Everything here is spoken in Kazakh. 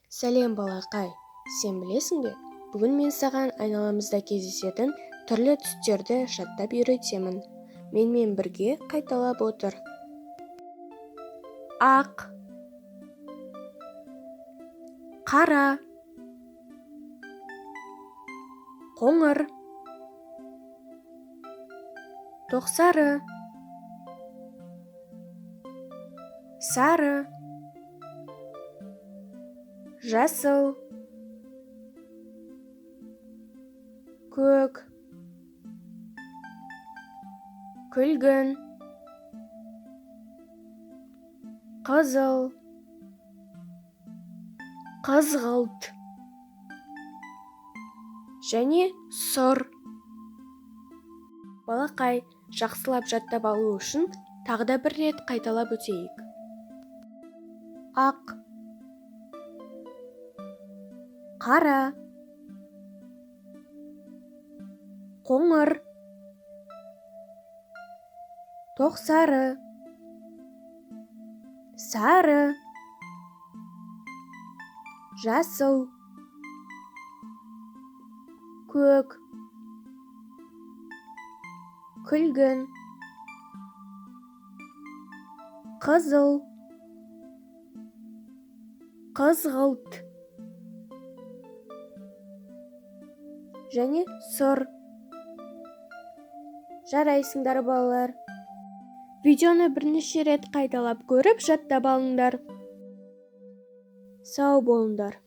Сәлем балақай, сен білесің бе? Бүгін мен саған айналамызда кездесетін түрлі түстерді жаттап үйретемін. Менімен бірге қайталап отыр. Ақ, қара, қоңыр, тоқсары, сары, жасыл, көк, күлгін, қызыл, қызғылт және сұр. Балақай, жақсылап жаттап алу үшін тағы да бір рет қайталап өтейік. Ақ, қара, қоңыр, тоқсары, сары, жасыл, көк, күлгін, қызыл, қызғылт және сұр. Жарайсыңдар балалар. Видеоны бірнеше рет қайталап көріп жаттап алыңдар. Сау болыңдар.